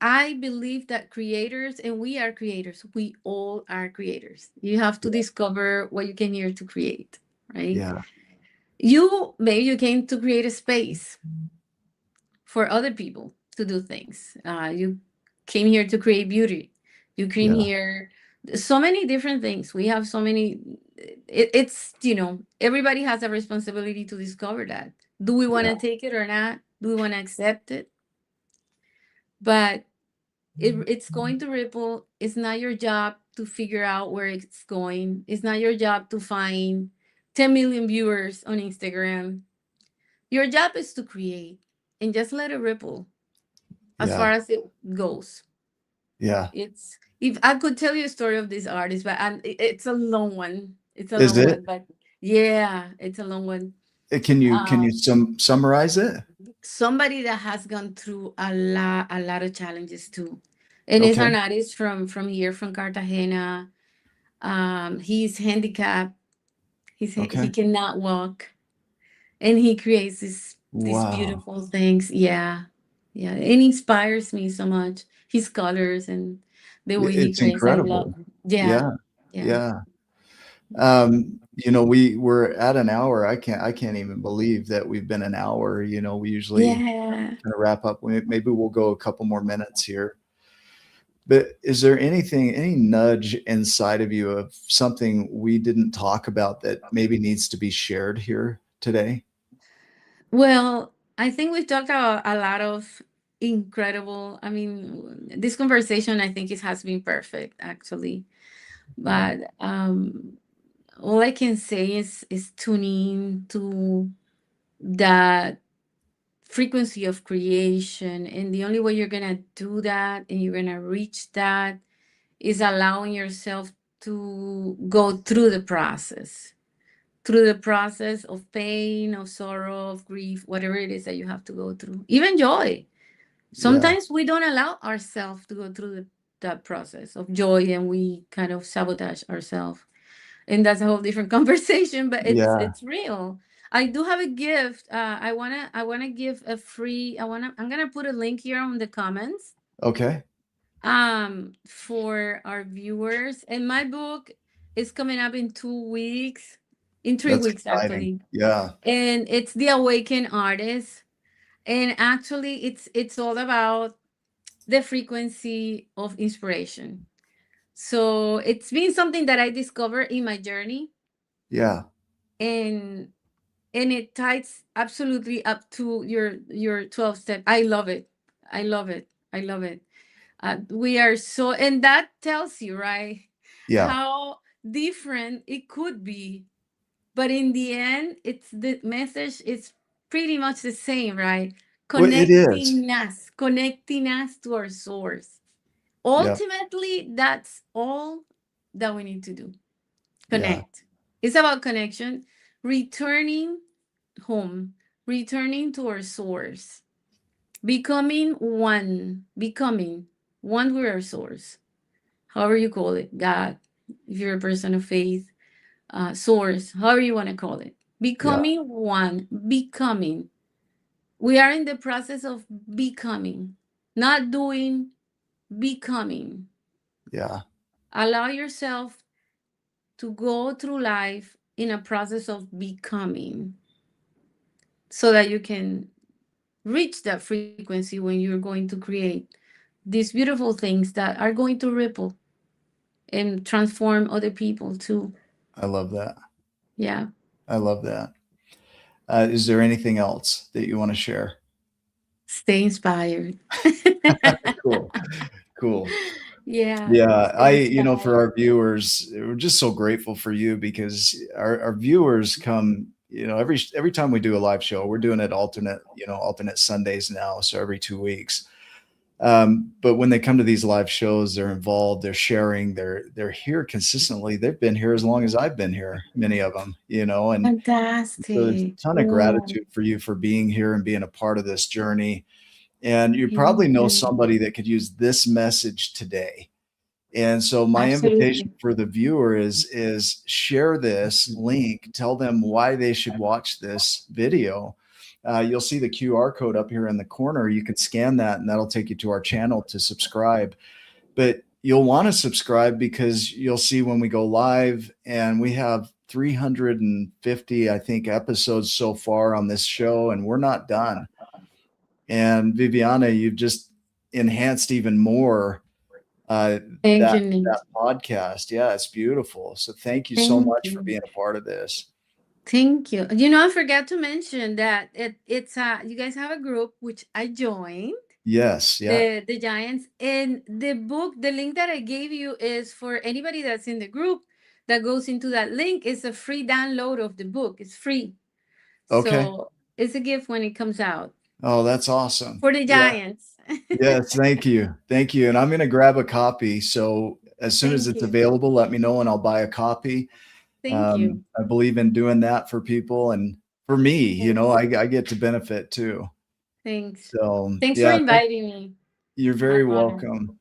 I believe that creators, and we are creators, we all are creators. You have to discover what you came here to create, right? Yeah, You came to create a space for other people to do things. You came here to create beauty. You came yeah, here, so many different things. We have so many. Everybody has a responsibility to discover that. Do we want yeah, to take it or not? Do we want to accept it? But it's going to ripple. It's not your job to figure out where it's going. It's not your job to find 10 million viewers on Instagram. Your job is to create and just let it ripple as far yeah, as it goes. yeah. It's if I could tell you a story of this artist, but it's a long one. It's a Is long it? one, but yeah, it's a long one. Can you Um, summarize it? Somebody that has gone through a lot of challenges too, and is Okay, an artist from here, from Cartagena. He's handicapped. He okay. cannot walk, and he creates these Wow. beautiful things. Yeah, yeah, it inspires me so much. His colors and the way he It's creates, I love. incredible. Yeah, Yeah, yeah, yeah. We're at an hour. I can't even believe that we've been an hour. We usually yeah. kind of wrap up. Maybe we'll go a couple more minutes here. But is there any nudge inside of you of something we didn't talk about that maybe needs to be shared here today? Well, I think we've talked about a lot of incredible. I mean, this conversation, I think it has been perfect, actually. But all I can say is tuning to that frequency of creation. And the only way you're gonna do that and you're gonna reach that is allowing yourself to go through the process of pain, of sorrow, of grief, whatever it is that you have to go through, even joy. Yeah. Sometimes we don't allow ourselves to go through that process of joy, and we kind of sabotage ourselves, and that's a whole different conversation, but Yeah. it's real. I do have a gift. I wanna give a free. I'm gonna put a link here on the comments Okay. for our viewers. And my book is coming up in 2 weeks, in three That's weeks exciting. actually. Yeah. And it's The Awakened Artist. And actually it's all about the frequency of inspiration. So it's been something that I discovered in my journey, Yeah. and it ties absolutely up to your 12 step. I love it. I love it. I love it. We are so, and that tells you, right, Yeah. how different it could be. But in the end, it's the message is pretty much the same, right? Well, it is. Connecting us to our source. Yeah. Ultimately, that's all that we need to do. Yeah. Connect. It's about connection, returning home, returning to our source, becoming one with our source, however you call it, God, if you're a person of faith, source, however you want to call it. Yeah. Becoming one, becoming. We are in the process of becoming, not doing, becoming. Yeah. Allow yourself to go through life in a process of becoming so that you can reach that frequency when you're going to create these beautiful things that are going to ripple and transform other people too. I love that. Yeah. I love that. Is there anything else that you want to share? Stay inspired. Cool. Cool. Yeah. Yeah, Stay for inspired. our viewers, we're just so grateful for you because our viewers come, every time we do a live show, we're doing it alternate Sundays now, so every 2 weeks. But when they come to these live shows, they're involved, they're sharing, they're here consistently. They've been here as long as I've been here, many of them, and so there's Fantastic. a ton of Oh, gratitude for you for being here and being a part of this journey. And you thank probably know you. somebody that could use this message today. And so my invitation Absolutely. for the viewer is share this link, tell them why they should watch this video. You'll see the QR code up here in the corner. You can scan that and that'll take you to our channel to subscribe. But you'll want to subscribe because you'll see when we go live, and we have 350, I think, episodes so far on this show, and we're not done. And Viviana, you've just enhanced even more uh, Thank that you, Nick. that podcast. Yeah, it's beautiful. So thank you so Thank much for you. being a part of this. Thank you. You know, I forgot to mention that it's you guys have a group which I joined, Yes. Yeah. the Giants, and the book, the link that I gave you is for anybody that's in the group that goes into that link. It's a free download of the book. It's free. Okay. So it's a gift when it comes out Oh, that's awesome. for the Yeah. Giants. Yes. Thank you. Thank you. And I'm going to grab a copy. So as soon as Thank it's you. available, let me know and I'll buy a copy. Thank you. I believe in doing that for people, and for me, Thanks. I get to benefit too. Thanks. So Thanks for yeah, inviting me. you're My very honor. welcome.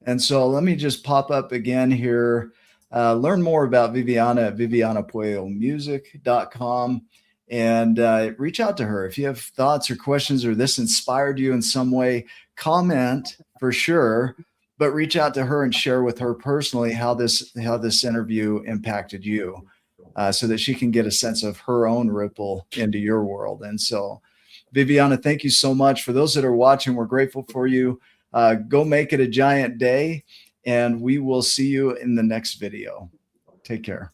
And so let me just pop up again here. Learn more about Viviana at vivianapuellomusic.com, and reach out to her. If you have thoughts or questions or this inspired you in some way, comment for sure, but reach out to her and share with her personally how this interview impacted you, so that she can get a sense of her own ripple into your world. And so, Viviana, thank you so much. For those that are watching, we're grateful for you. Go make it a giant day, and we will see you in the next video. Take care.